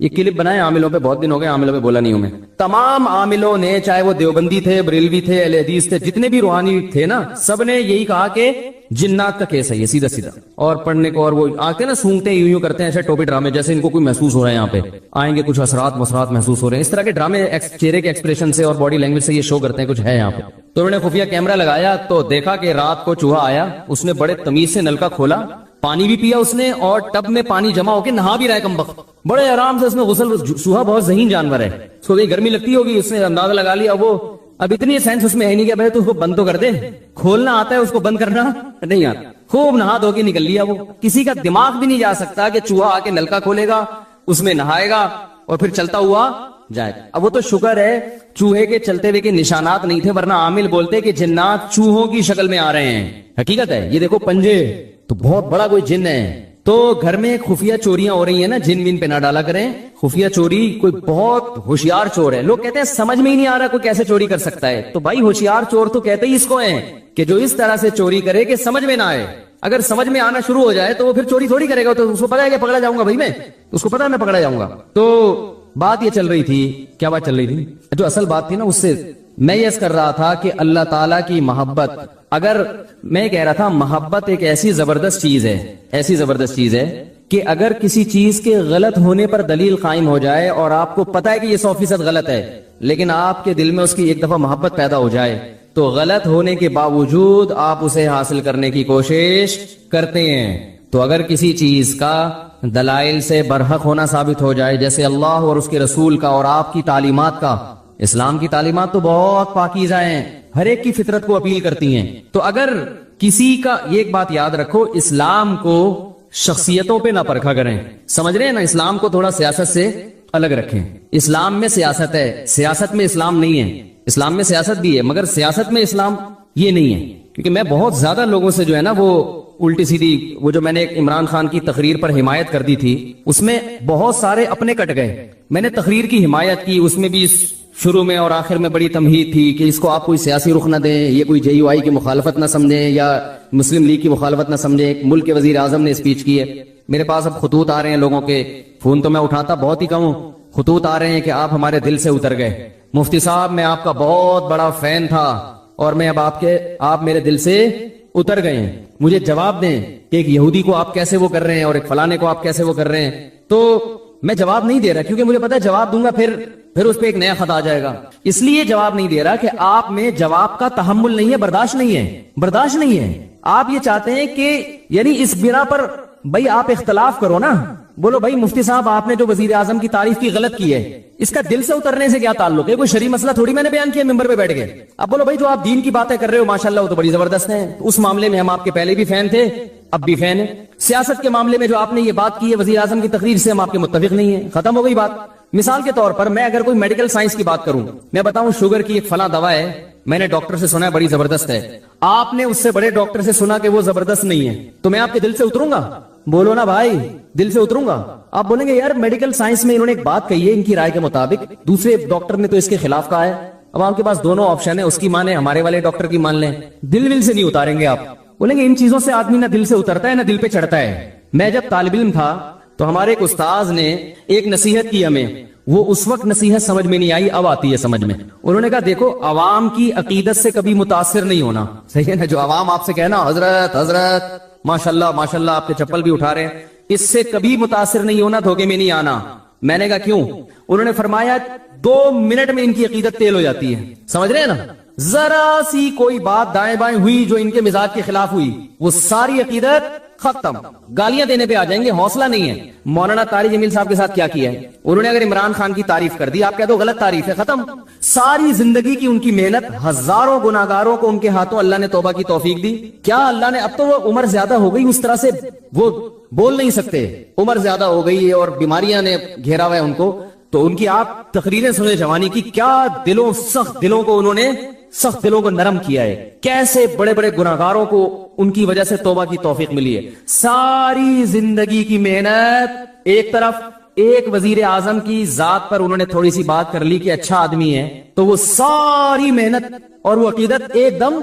یہ کلپ بنائے عاملوں پہ، بہت دن ہو گئے عاملوں پہ بولا نہیں ہوں میں. تمام عاملوں نے، چاہے وہ دیوبندی تھے، بریلوی تھے، اہل حدیث تھے، جتنے بھی روحانی تھے نا، سب نے یہی کہا کہ جنات کا کیس ہے یہ، سیدھا سیدھا. اور پڑھنے کو، اور وہ آتے ہیں نا سونگتے ہیں یوں کرتے ہیں ایسے ٹوپی ڈرامے جیسے ان کو کوئی محسوس ہو رہا ہے، یہاں پہ آئیں گے کچھ اثرات مسرات محسوس ہو رہے ہیں، اس طرح کے ڈرامے چہرے کے ایکسپریشن سے اور باڈی لینگویج سے یہ شو کرتے ہیں کچھ ہے یہاں پہ. تو انہوں نے خفیہ کیمرہ لگایا تو دیکھا کہ رات کو چوہا آیا، اس نے بڑے تمیز سے نلکا کھولا، پانی بھی پیا اس نے، اور ٹب میں پانی جمع ہو کے نہا بھی رہا ہے کمبخت، بڑے آرام سے اس میں غسل. چوہا بہت ذہین جانور ہے، اس کو کہیں گرمی لگتی ہوگی، اس نے اندازہ لگا لیا. وہ اب اتنی سینس اس میں ہے نہیں کہ بھائی تو اس کو بند تو کر دے، کھولنا آتا ہے اس کو بند کرنا نہیں آتا. خوب نہا دھو کے نکل لیا. وہ کسی کا دماغ بھی نہیں جا سکتا کہ چوہا آ کے نلکا کھولے گا، اس میں نہائے گا اور پھر چلتا ہوا جائے. اب وہ تو شکر ہے چوہے کے چلتے ہوئے کے نشانات نہیں تھے، ورنہ عامل بولتے کہ جنات چوہوں کی شکل میں آ رہے ہیں. حقیقت ہے یہ، دیکھو پنجے تو بہت بڑا کوئی جن ہے. تو گھر میں خفیہ چوریاں ہو رہی ہیں نا، جن وین پہ نہ ڈالا کریں. خفیہ چوری کوئی بہت ہوشیار چور ہے، لوگ کہتے ہیں سمجھ میں ہی نہیں آ رہا کوئی کیسے چوری کر سکتا ہے. تو بھائی ہوشیار چور تو کہتے ہی اس کو ہیں کہ جو اس طرح سے چوری کرے کہ سمجھ میں نہ آئے. اگر سمجھ میں آنا شروع ہو جائے تو وہ پھر چوری تھوڑی کرے گا، تو اس کو پتا ہے کہ پکڑا جاؤں گا بھائی، میں اس کو پتا ہے میں پکڑا جاؤں گا. تو بات یہ چل رہی تھی، کیا بات چل رہی تھی؟ جو اصل بات تھی نا، اس سے میں یہ کر رہا تھا کہ اللہ تعالیٰ کی محبت، اگر میں کہہ رہا تھا محبت ایک ایسی زبردست چیز ہے، ایسی زبردست چیز ہے کہ اگر کسی چیز کے غلط ہونے پر دلیل قائم ہو جائے اور آپ کو پتا ہے کہ یہ 100% غلط ہے، لیکن آپ کے دل میں اس کی ایک دفعہ محبت پیدا ہو جائے تو غلط ہونے کے باوجود آپ اسے حاصل کرنے کی کوشش کرتے ہیں. تو اگر کسی چیز کا دلائل سے برحق ہونا ثابت ہو جائے، جیسے اللہ اور اس کے رسول کا اور آپ کی تعلیمات کا، اسلام کی تعلیمات تو بہت پاکیزہ ہیں، ہر ایک کی فطرت کو اپیل کرتی ہیں. تو اگر کسی کا، یہ ایک بات یاد رکھو، اسلام کو شخصیتوں پہ نہ پرکھا کریں. سمجھ رہے ہیں نا، اسلام کو تھوڑا سیاست سے الگ رکھیں. اسلام میں سیاست ہے، سیاست میں اسلام نہیں ہے. اسلام میں سیاست بھی ہے مگر سیاست میں اسلام یہ نہیں ہے. کیونکہ میں بہت زیادہ لوگوں سے جو ہے نا وہ الٹی سیدھی، وہ جو میں نے ایک عمران خان کی تقریر پر حمایت کر دی تھی، اس میں بہت سارے اپنے کٹ گئے. میں نے تقریر کی حمایت کی، اس میں بھی شروع میں اور آخر میں بڑی تمہید تھی کہ اس کو آپ کوئی سیاسی رخ نہ دیں، یہ کوئی JUI کی مخالفت نہ سمجھیں یا مسلم لیگ کی مخالفت نہ سمجھیں. ایک ملک کے وزیر اعظم نے اسپیچ کی ہے. میرے پاس اب خطوط آ رہے ہیں لوگوں کے، فون تو میں اٹھاتا بہت ہی کم ہوں، خطوط آ رہے ہیں کہ آپ ہمارے دل سے اتر گئے مفتی صاحب، میں آپ کا بہت بڑا فین تھا اور میں اب آپ میرے دل سے اتر گئے ہیں. مجھے جواب دیں کہ ایک یہودی کو آپ کیسے وہ کر رہے ہیں اور ایک فلانے کو آپ کیسے وہ کر رہے ہیں. تو میں جواب نہیں دے رہا کیونکہ مجھے پتا ہے جواب دوں گا پھر اس پہ ایک نیا خط آ جائے گا. اس لیے جواب نہیں دے رہا کہ آپ میں جواب کا تحمل نہیں ہے، برداشت نہیں ہے. آپ یہ چاہتے ہیں کہ یعنی اس بنا پر بھائی آپ اختلاف کرو نا، بولو بھائی مفتی صاحب آپ نے جو وزیر اعظم کی تعریف کی غلط کی ہے، اس کا دل سے اترنے سے کیا تعلق ہے؟ کوئی شرعی مسئلہ تھوڑی میں نے بیان کیا ممبر پہ بیٹھ گئے. اب بولو بھائی جو آپ دین کی باتیں کر رہے ہو ماشاءاللہ وہ تو بڑی زبردست ہیں، اس معاملے میں ہم آپ کے پہلے بھی فین تھے، اب بھی فین ہیں. سیاست کے معاملے میں جو آپ نے یہ بات کی ہے وزیر اعظم کی تقریر سے، ہم آپ کے متفق نہیں ہیں، ختم ہو گئی بات. مثال کے طور پر میں اگر کوئی میڈیکل سائنس کی بات کروں، میں بتاؤں شوگر کی ایک فلاں دوا ہے، میں نے ڈاکٹر سے سنا ہے بڑی زبردست ہے، آپ نے اس سے بڑے ڈاکٹر سے سنا کہ وہ زبردست نہیں ہے، تو میں آپ کے دل سے اتروں گا؟ بولو نا بھائی، دل سے اتروں گا؟ آپ بولیں گے یار میڈیکل سائنس میں انہوں نے ایک بات کہی ہے ان کی رائے کے مطابق، دوسرے ڈاکٹر نے تو اس کے خلاف کہا ہے. اب آپ کے پاس دونوں آپشن ہے، اس کی مانیں ہمارے والے ڈاکٹر کی مان لیں. دل سے نہیں اتاریں گے آپ. بولیں گے ان چیزوں سے آدمی نہ دل سے اترتا ہے نہ دل پہ چڑھتا ہے. میں جب طالب علم تھا تو ہمارے ایک استاذ نے ایک نصیحت کی ہمیں، وہ اس وقت نصیحت سمجھ میں نہیں آئی، اب آتی ہے سمجھ میں. انہوں نے کہا دیکھو عوام کی عقیدت سے کبھی متاثر نہیں ہونا. صحیح ہے نا؟ جو عوام آپ سے کہنا حضرت ماشاءاللہ ماشاءاللہ آپ کے چپل بھی اٹھا رہے ہیں، اس سے کبھی متاثر نہیں ہونا، دھوکے میں نہیں آنا. میں نے کہا کیوں؟ انہوں نے فرمایا 2 منٹ میں ان کی عقیدت تیل ہو جاتی ہے. سمجھ رہے ہیں نا؟ ذرا سی کوئی بات دائیں بائیں ہوئی جو ان کے مزاج کے خلاف ہوئی، وہ ساری عقیدت ختم، گالیاں دینے پہ آ جائیں گے. حوصلہ نہیں ہے. مولانا طارق جمیل صاحب کے ساتھ کیا کیا ہے؟ انہوں نے اگر عمران خان کی تعریف کر دی، آپ کہہ دو غلط تعریف ہے، ختم. ساری زندگی کی ان کی محنت، ہزاروں گناہگاروں کو ان کے ہاتھوں اللہ نے توبہ کی توفیق دی. کیا اللہ نے، اب تو وہ عمر زیادہ ہو گئی، اس طرح سے وہ بول نہیں سکتے، عمر زیادہ ہو گئی اور بیماریاں نے گھیرا ہوا ہے ان کو. تو ان کی آپ تقریریں سنیں جوانی کی، کیا دلوں، سخت دلوں کو انہوں نے، سخت دلوں کو نرم کیا ہے. کیسے بڑے بڑے گناہگاروں کو ان کی وجہ سے توبہ کی توفیق ملی ہے. ساری زندگی کی محنت ایک طرف، ایک وزیر اعظم کی ذات پر انہوں نے تھوڑی سی بات کر لی کہ اچھا آدمی ہے، تو وہ ساری محنت اور وہ عقیدت ایک دم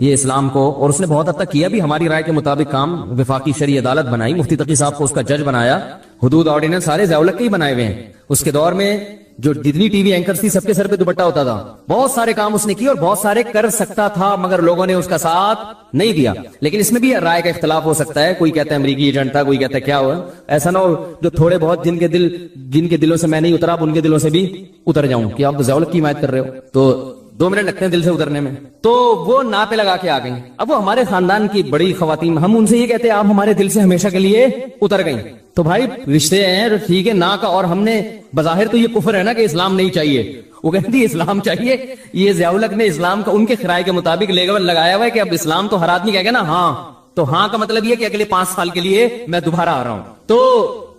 یہ اسلام کو, اور اس نے بہت حد تک کیا بھی, ہماری رائے کے مطابق کام. وفاقی شرعی عدالت بنائی, مفتی تقی صاحب کو اس کا جج بنایا, حدود آرڈیننس سارے ضیاء الحق کے ہی بنائے ہوئے ہیں. اس کے دور میں جو جتنی ٹی وی اینکرز تھی سب کے سر پہ دوپٹہ ہوتا تھا. بہت سارے کام اس نے کیے اور بہت سارے کر سکتا تھا, مگر لوگوں نے اس کا ساتھ نہیں دیا. لیکن اس میں بھی رائے کا اختلاف ہو سکتا ہے, کوئی کہتا ہے امریکی ایجنٹ تھا, کوئی کہتا ہے کیا ہوا. ایسا نہ ہو جو تھوڑے بہت جن کے دلوں سے میں نہیں اترا, اب ان کے دلوں سے بھی اتر جاؤں کہ آپ تو ضیاء الحق کی حمایت کر رہے ہو. تو 2 منٹ لگتے ہیں دل سے اترنے میں. تو وہ نا پہ لگا کے آ گئی. اب وہ ہمارے خاندان کی بڑی خواتین, ہم ان سے یہ کہتے ہیں آپ ہمارے دل سے ہمیشہ کے لیے اتر گئی. تو بھائی رشتے ہیں ٹھیک ہے نا کا, اور ہم نے بظاہر تو یہ کفر ہے نا کہ اسلام نہیں چاہیے, وہ کہتی ہے اسلام چاہیے. یہ ضیاء الحق نے اسلام کا ان کے خرائے کے مطابق لیبل لگایا ہوا ہے کہ اب اسلام تو ہر آدمی کہے گا نا ہاں, تو ہاں کا مطلب یہ کہ اگلے 5 سال کے لیے میں دوبارہ آ رہا ہوں. تو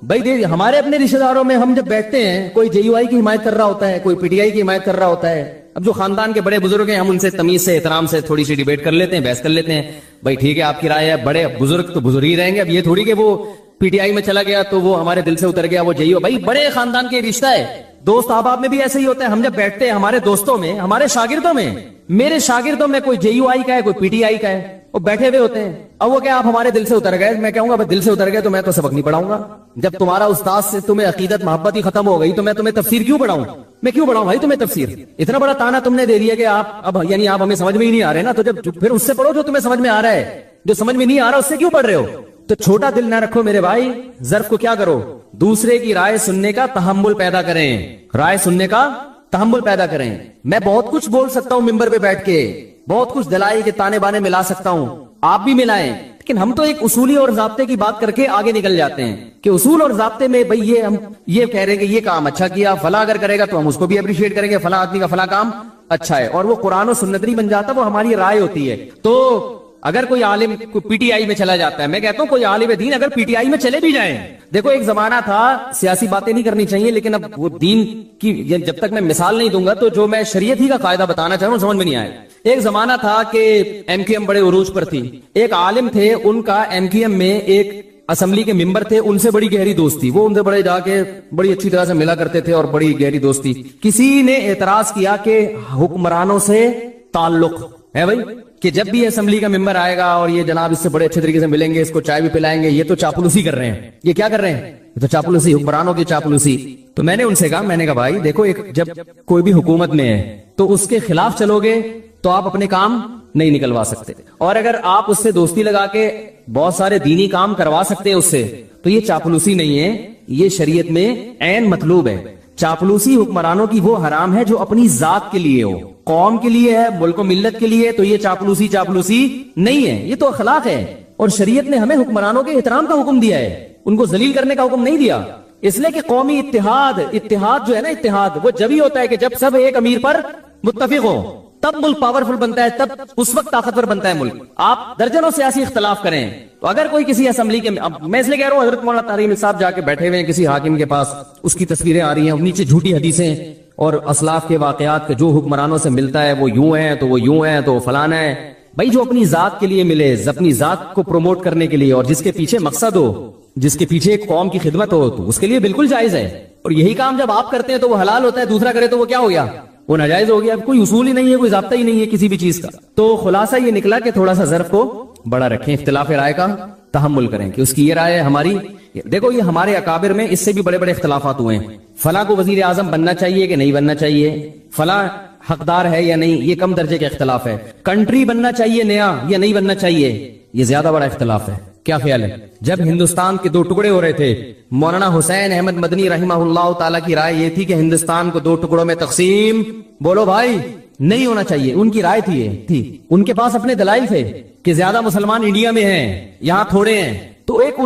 بھائی ہمارے اپنے رشتے داروں میں ہم جب بیٹھتے ہیں, کوئی جے یو آئی کی حمایت کر رہا ہوتا ہے, کوئی پی ٹی آئی کی حمایت کر رہا ہوتا ہے. اب جو خاندان کے بڑے بزرگ ہیں ہم ان سے تمیز سے احترام سے تھوڑی سی ڈیبیٹ کر لیتے ہیں, بحث کر لیتے ہیں. بھائی ٹھیک ہے آپ کی رائے ہے, بڑے بزرگ تو بزرگ ہی رہیں گے. اب یہ تھوڑی کہ وہ پی ٹی آئی میں چلا گیا تو وہ ہمارے دل سے اتر گیا, وہ جے یو. بھائی بڑے خاندان کے رشتہ ہے, دوست احباب میں بھی ایسے ہی ہوتا ہے. ہم جب بیٹھتے ہیں ہمارے دوستوں میں, ہمارے شاگردوں میں, میرے شاگردوں میں کوئی جے یو آئی کا ہے, کوئی پی ٹی آئی کا ہے, وہ بیٹھے ہوئے ہوتے ہیں. اب وہ کہ آپ ہمارے دل سے اتر گئے, میں کہوں گا دل سے اتر گئے تو میں تو سبق نہیں پڑھاؤں گا. جب تمہارا استاد سے تمہیں عقیدت محبت ہی ختم ہو گئی تو میں تمہیں تفسیر کیوں پڑھاؤں, میں کیوں پڑھاؤں بھائی تمہیں تفسیر. اتنا بڑا تانا تم نے دے دیا کہ آپ اب یعنی آپ ہمیں سمجھ میں ہی نہیں آ رہے نا, تو جب پھر اس سے پڑھو جو تمہیں سمجھ میں آ رہا ہے, جو سمجھ میں نہیں آ رہا اس سے کیوں پڑھ رہے ہو. تو چھوٹا دل نہ رکھو میرے بھائی, ظرف کو کیا کرو, دوسرے کی رائے سننے کا تحمل پیدا کریں, رائے سننے کا تحمل پیدا کریں. میں بہت کچھ بول سکتا ہوں ممبر پہ بیٹھ کے, بہت کچھ دلائل کے تانے بانے ملا سکتا ہوں, آپ بھی ملائیں, لیکن ہم تو ایک اصولی اور ضابطے کی بات کر کے آگے نکل جاتے ہیں کہ اصول اور ضابطے میں بھئی یہ ہم یہ کہہ رہے ہیں کہ یہ کام اچھا کیا, فلاں اگر کرے گا تو ہم اس کو بھی اپریشیٹ کریں گے, فلاں آدمی کا فلاں کام اچھا ہے, اور وہ قرآن و سنت نہیں بن جاتا, وہ ہماری رائے ہوتی ہے. تو اگر کوئی عالم پی ٹی آئی میں چلا جاتا ہے, میں کہتا ہوں کوئی عالم دین اگر پی ٹی آئی میں چلے بھی جائیں, دیکھو ایک زمانہ تھا, سیاسی باتیں نہیں کرنی چاہیے لیکن اب وہ دین کی جب تک میں مثال نہیں دوں گا تو جو میں شریعت ہی کا قاعدہ بتانا چاہ رہا ہوں سمجھ میں نہیں آئے. ایک زمانہ تھا کہ ایم کیو ایم بڑے عروج پر تھی, ایک عالم تھے, ان کا ایم کیو ایم میں ایک اسمبلی کے ممبر تھے, ان سے بڑی گہری دوستی, وہ ان سے بڑے جا کے بڑی اچھی طرح سے ملا کرتے تھے اور بڑی گہری دوستی. کسی نے اعتراض کیا کہ حکمرانوں سے تعلق ہے بھائی, کہ جب بھی اسمبلی کا ممبر آئے گا اور یہ جناب اس سے بڑے اچھے طریقے سے ملیں گے, اس کو چائے بھی پلائیں گے, یہ تو چاپلوسی کر رہے ہیں, یہ کیا کر رہے ہیں, یہ تو چاپلوسی, حکمرانوں کی چاپلوسی. تو میں نے ان سے کہا, میں نے کہا بھائی دیکھو ایک جب کوئی بھی حکومت میں ہے تو اس کے خلاف چلو گے تو آپ اپنے کام نہیں نکلوا سکتے, اور اگر آپ اس سے دوستی لگا کے بہت سارے دینی کام کروا سکتے ہیں اس سے, تو یہ چاپلوسی نہیں ہے, یہ شریعت میں عین مطلوب ہے. چاپلوسی حکمرانوں کی وہ حرام ہے جو اپنی ذات کے لیے ہو, قوم کے لیے ہے, ملک و ملت کے لیے, تو یہ چاپلوسی نہیں ہے, یہ تو اخلاق ہے. اور شریعت نے ہمیں حکمرانوں کے احترام کا حکم دیا ہے, ان کو ذلیل کرنے کا حکم نہیں دیا, اس لیے کہ قومی اتحاد جو ہے نا, اتحاد وہ جب ہی ہوتا ہے کہ جب سب ایک امیر پر متفق ہو, تب ملک پاورفل بنتا ہے, تب اس وقت طاقتور بنتا ہے ملک. آپ درجنوں سیاسی اختلاف کریں تو اگر کوئی کسی اسمبلی کے, میں اس لیے کہہ رہا ہوں حضرت مولانا طارق صاحب جا کے بیٹھے ہوئے ہیں کسی حاکم کے پاس, اس کی تصویریں آ رہی ہیں, نیچے جھوٹی حدیثیں اور اسلاف کے واقعات کے, جو حکمرانوں سے ملتا ہے وہ یوں ہے تو وہ یوں ہے تو فلانا ہے. بھائی جو اپنی ذات کے لیے ملے, اپنی ذات کو پروموٹ کرنے کے لیے, اور جس کے پیچھے مقصد ہو, جس کے پیچھے ایک قوم کی خدمت ہو, تو اس کے لیے بالکل جائز ہے. اور یہی کام جب آپ کرتے ہیں تو وہ حلال ہوتا ہے, دوسرا کرے تو وہ کیا ہو گیا, وہ ناجائز ہو گیا. کوئی اصول ہی نہیں ہے, کوئی ضابطہ ہی نہیں ہے کسی بھی چیز کا. تو خلاصہ یہ نکلا کہ تھوڑا سا ظرف کو بڑا رکھیں, اختلاف رائے کا تحمل کریں کہ اس کی یہ رائے ہے, ہماری. دیکھو یہ ہمارے اکابر میں اس سے بھی بڑے بڑے اختلافات ہوئے ہیں. فلاں کو وزیر اعظم بننا چاہیے کہ نہیں بننا چاہیے, فلاں حقدار ہے یا نہیں, یہ کم درجے کا اختلاف ہے. کنٹری بننا چاہیے نیا یا نہیں بننا چاہیے, یہ زیادہ بڑا اختلاف ہے. کیا خیال ہے؟ جب ہندوستان کے 2 ٹکڑے ہو رہے تھے, مولانا حسین احمد مدنی رحمہ اللہ تعالیٰ کی رائے یہ تھی کہ ہندوستان کو 2 ٹکڑوں میں تقسیم, بولو بھائی, نہیں ہونا چاہیے. ان کی رائے تھی, ان کے پاس اپنے دلائل تھے کہ زیادہ مسلمان انڈیا میں ہیں, یہاں تھوڑے ہیں. تو ایک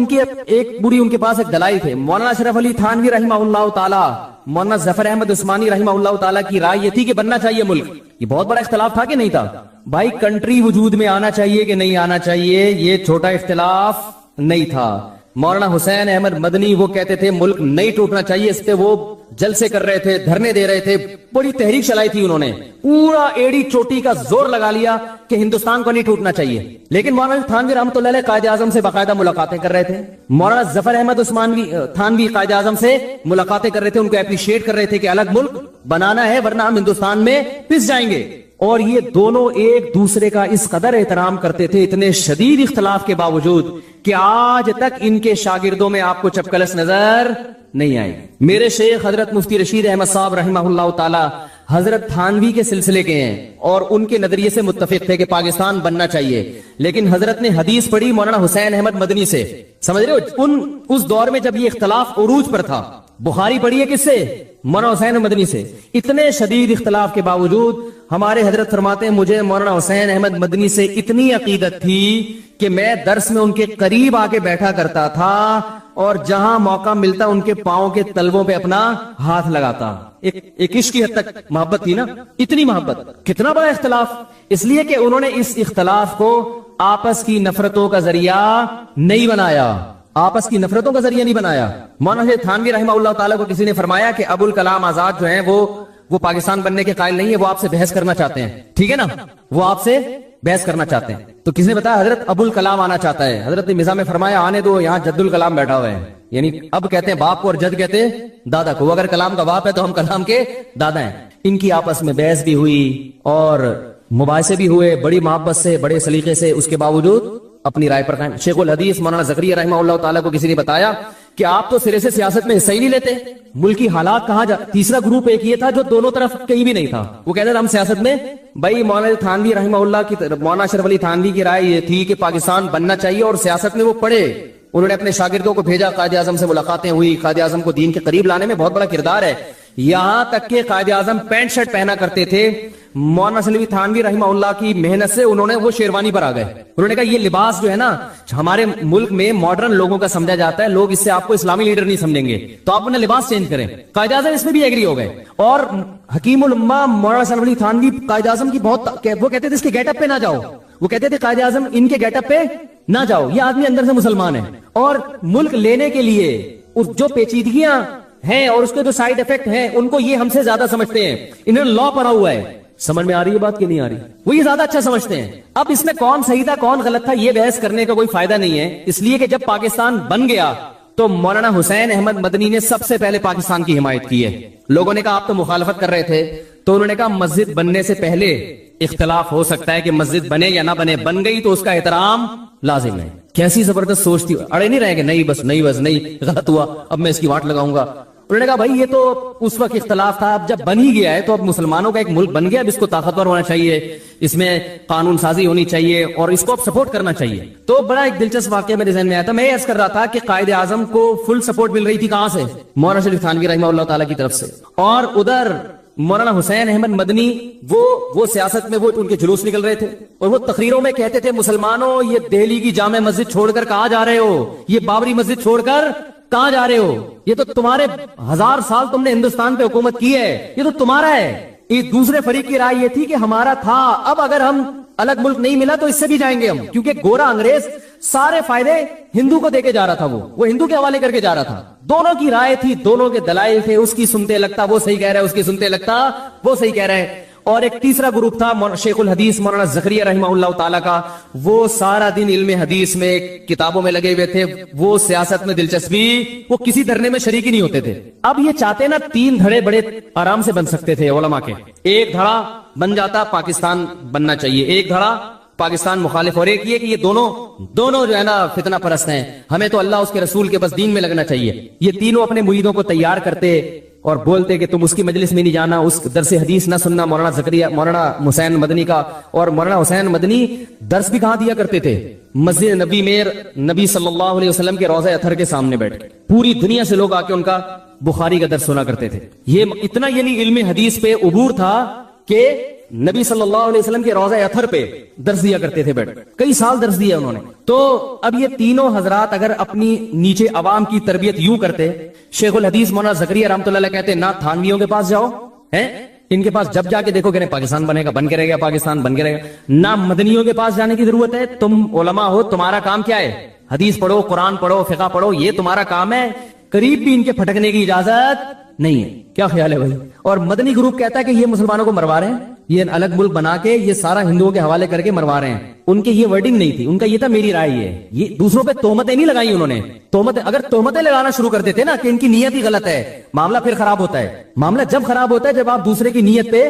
بڑی ان کے پاس ایک دلائل تھے. مولانا اشرف علی تھانوی رحمہ اللہ تعالیٰ, مولانا ظفر احمد عثمانی رحمہ اللہ تعالیٰ کی رائے یہ تھی کہ بننا چاہیے ملک. یہ بہت بڑا اختلاف تھا کہ نہیں تھا؟ بھائی کنٹری وجود میں آنا چاہیے کہ نہیں آنا چاہیے, یہ چھوٹا اختلاف نہیں تھا. مولانا حسین احمد مدنی وہ کہتے تھے ملک نہیں ٹوٹنا چاہیے, اس پہ وہ جلسے کر رہے تھے, دھرنے دے رہے تھے, بڑی تحریک چلائی تھی انہوں نے, پورا ایڑی چوٹی کا زور لگا لیا کہ ہندوستان کو نہیں ٹوٹنا چاہیے. لیکن مولانا تھانوی رحمۃ اللہ علیہ قائد اعظم سے باقاعدہ ملاقاتیں کر رہے تھے. مولانا ظفر احمد عثمانی تھانوی قائد اعظم سے ملاقاتیں کر رہے تھے, ان کو اپریشیٹ کر رہے تھے کہ الگ ملک بنانا ہے ورنہ ہم ہندوستان میں پس جائیں گے. اور یہ دونوں ایک دوسرے کا اس قدر احترام کرتے تھے اتنے شدید اختلاف کے باوجود کہ آج تک ان کے شاگردوں میں آپ کو چپکلس نظر نہیں آئی. میرے شیخ حضرت مفتی رشید احمد صاحب رحمہ اللہ تعالی حضرت تھانوی کے سلسلے کے ہیں اور ان کے نظریے سے متفق تھے کہ پاکستان بننا چاہیے, لیکن حضرت نے حدیث پڑھی مولانا حسین احمد مدنی سے. سمجھ رہے ہو, اس دور میں جب یہ اختلاف عروج پر تھا, بخاری پڑھی ہے کس سے؟ مولانا حسین مدنی سے. اتنے شدید اختلاف کے باوجود ہمارے حضرت فرماتے ہیں مجھے مولانا حسین احمد مدنی سے اتنی عقیدت تھی کہ میں درس میں ان کے قریب آ کے بیٹھا کرتا تھا اور جہاں موقع ملتا ان کے پاؤں کے تلووں پہ اپنا ہاتھ لگاتا. ایک عشق کی حد تک محبت تھی نا, اتنی محبت. کتنا بڑا اختلاف, اس لیے کہ انہوں نے اس اختلاف کو آپس کی نفرتوں کا ذریعہ نہیں بنایا, آپس کی نفرتوں کا ذریعہ نہیں بنایا. مولانا تھانوی رحمہ اللہ تعالیٰ کو کسی نے فرمایا کہ ابو الکلام آزاد جو ہیں وہ پاکستان بننے کے قائل نہیں ہے, وہ آپ سے بحث کرنا چاہتے ہیں. ٹھیک ہے نا, وہ آپ سے بحث کرنا چاہتے ہیں. تو کسی نے بتایا حضرت ابو الکلام آنا چاہتا ہے. حضرت نے مزاح میں فرمایا آنے دو, یہاں جد الکلام بیٹھا ہوا ہے. یعنی اب کہتے ہیں باپ کو اور جد کہتے ہیں دادا کو. اگر کلام کا باپ ہے تو ہم کلام کے دادا ہیں. ان کی آپس میں بحث بھی ہوئی اور مباحثے بھی ہوئے بڑی محبت سے, بڑے سلیقے سے. اس کے باوجود اپنی رائے پر قائم. شیخ الحدیث مولانا زکریا رحمہ اللہ تعالیٰ کو کسی نے بتایا کہ آپ تو سرے سے سیاست میں حصہ ہی نہیں لیتے, ملکی حالات کہاں جا. تیسرا گروپ ایک یہ تھا جو دونوں طرف کہیں بھی نہیں تھا, وہ کہتے تھے ہم سیاست میں. بھائی مولانا تھانوی رحمہ اللہ کی, مولانا اشرف علی تھانوی کی رائے یہ تھی کہ پاکستان بننا چاہیے اور سیاست میں وہ پڑھے. انہوں نے اپنے شاگردوں کو بھیجا, قائد اعظم سے ملاقاتیں ہوئی, قائد اعظم کو دین کے قریب لانے میں بہت بڑا کردار ہے. یہاں تک کہ قائد اعظم پینٹ شرٹ پہنا کرتے تھے. مولانا اشرف تھانوی رحمہ اللہ کی محنت سے انہوں نے وہ شیروانی پر آ گئے. انہوں نے کہا یہ لباس جو ہے نا ہمارے ملک میں ماڈرن لوگوں کا سمجھا جاتا ہے, لوگ اس سے آپ کو اسلامی لیڈر نہیں سمجھیں گے, تو آپ اپنا لباس چینج کریں. قائد اعظم اس میں بھی ایگری ہو گئے. اور حکیم الامہ مولانا اشرف علی تھانوی قائد اعظم کی بہت, وہ کہتے تھے اس کے گیٹ اپ پہ نہ جاؤ. وہ کہتے تھے قائد اعظم ان کے گیٹ اپ پہ نہ جاؤ, یہ آدمی اندر سے مسلمان ہے. اور ملک لینے کے لیے جو پیچیدگیاں ہیں اور اس کے جو سائیڈ افیکٹ ہیں ان کو یہ ہم سے زیادہ سمجھتے ہیں. انہوں نے لا پڑھا ہوا ہے. سمجھ میں آ رہی ہے بات کہ نہیں آ رہی؟ وہ یہ زیادہ اچھا سمجھتے ہیں. اب اس میں کون صحیح تھا کون غلط تھا یہ بحث کرنے کا کوئی فائدہ نہیں ہے, اس لیے کہ جب پاکستان بن گیا تو مولانا حسین احمد مدنی نے سب سے پہلے پاکستان کی حمایت کی ہے. لوگوں نے کہا آپ تو مخالفت کر رہے تھے, تو انہوں نے کہا مسجد بننے سے پہلے اختلاف ہو سکتا ہے کہ مسجد بنے یا نہ بنے, بن گئی تو اس کا احترام لازم ہے. کیسی زبردست سوچ تھی, اڑے نہیں رہے گے نہیں بس نہیں غلط ہوا اب میں اس کی واٹ لگاؤں گا. انہوں نے کہا بھائی یہ تو اس وقت اختلاف تھا, اب جب بن ہی گیا ہے تو اب مسلمانوں کا ایک ملک بن گیا, اب اس کو طاقتور ہونا چاہیے, اس میں قانون سازی ہونی چاہیے اور اس کو اب سپورٹ کرنا چاہیے. تو بڑا ایک دلچسپ واقعہ میرے ذہن میں آیا تھا. میں عرض کر رہا تھا کہ قائد اعظم کو فل سپورٹ مل رہی تھی کہاں سے؟ مولانا شریف تھانوی رحمہ اللہ تعالیٰ کی طرف سے. اور ادھر مولانا حسین احمد مدنی وہ سیاست میں وہ ان کے جلوس نکل رہے تھے اور وہ تقریروں میں کہتے تھے مسلمانوں یہ دہلی کی جامع مسجد چھوڑ کر کہاں جا رہے ہو, یہ بابری مسجد چھوڑ کر کہاں جا رہے ہو, یہ تو تمہارے 1000 سال تم نے ہندوستان پہ حکومت کی ہے, یہ تو تمہارا ہے. ایک دوسرے فریق کی رائے یہ تھی کہ ہمارا تھا, اب اگر ہم الگ ملک نہیں ملا تو اس سے بھی جائیں گے ہم, کیونکہ گورا انگریز سارے فائدے ہندو کو دے کے جا رہا تھا, وہ ہندو کے حوالے کر کے جا رہا تھا. دونوں کی رائے تھی, دونوں کے دلائل تھے, اس کی سنتے لگتا وہ صحیح کہہ رہا ہے, اس کی سنتے لگتا وہ صحیح کہہ رہا ہے. اور ایک تیسرا گروپ تھا شیخ الحدیث مولانا زکریا رحمہ اللہ تعالیٰ کا, وہ سارا دن علم حدیث میں کتابوں میں لگے ہوئے تھے, وہ سیاست میں دلچسپی, وہ کسی دھرنے میں شریک ہی نہیں ہوتے تھے. اب یہ چاہتے نا 3 دھڑے بڑے آرام سے بن سکتے تھے علماء کے. ایک دھڑا بن جاتا پاکستان بننا چاہیے, ایک دھڑا پاکستان مخالف, اور ایک یہ کہ یہ دونوں جو ہے نا فتنہ پرست ہیں, ہمیں تو اللہ اس کے رسول کے بس دین میں لگنا چاہیے. یہ تینوں اپنے مریدوں کو تیار کرتے اور بولتے کہ تم اس کی مجلس میں نہیں جانا, اس درس حدیث نہ سننا. مولانا حسین مدنی کا, اور مولانا حسین مدنی درس بھی کہاں دیا کرتے تھے؟ مسجد نبی میں نبی صلی اللہ علیہ وسلم کے روضہ اطہر کے سامنے بیٹھ کے پوری دنیا سے لوگ آ کے ان کا بخاری کا درس سنا کرتے تھے. یہ اتنا یعنی علم حدیث پہ عبور تھا کہ نبی صلی اللہ علیہ وسلم کے روضہ اطہر پہ درس دیا کرتے تھے بیٹھ, کئی سال درس دیا انہوں نے. تو اب یہ تینوں حضرات اگر اپنی نیچے عوام کی تربیت یوں کرتے, شیخ الحدیث مولانا زکریا رحمۃ اللہ علیہ کہتے نہ تھانویوں کے پاس جاؤ, ان کے پاس جب جا کے دیکھو کہ پاکستان بنے گا, بن کے رہے گا, پاکستان بن کے رہے گا. نہ مدنیوں کے پاس جانے کی ضرورت ہے, تم علماء ہو, تمہارا کام کیا ہے؟ حدیث پڑھو, قرآن پڑھو, فقہ پڑھو, یہ تمہارا کام ہے, قریب بھی ان کے پھٹکنے کی اجازت نہیں ہے. کیا خیال ہے بھائی؟ اور مدنی گروپ کہتا ہے کہ یہ مسلمانوں کو مروا رہے ہیں, یہ الگ ملک بنا کے یہ سارا ہندوؤں کے حوالے کر کے مروا رہے ہیں. ان کی یہ ورڈنگ نہیں تھی, ان کا یہ تھا میری رائے ہے. یہ دوسروں پہ تہمتیں نہیں لگائی انہوں نے. اگر تہمتیں لگانا شروع کر دیتے نا کہ ان کی نیت ہی غلط ہے, معاملہ پھر خراب ہوتا ہے. معاملہ جب خراب ہوتا ہے جب آپ دوسرے کی نیت پہ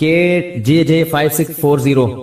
KJJ 5640,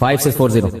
5640।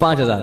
5000।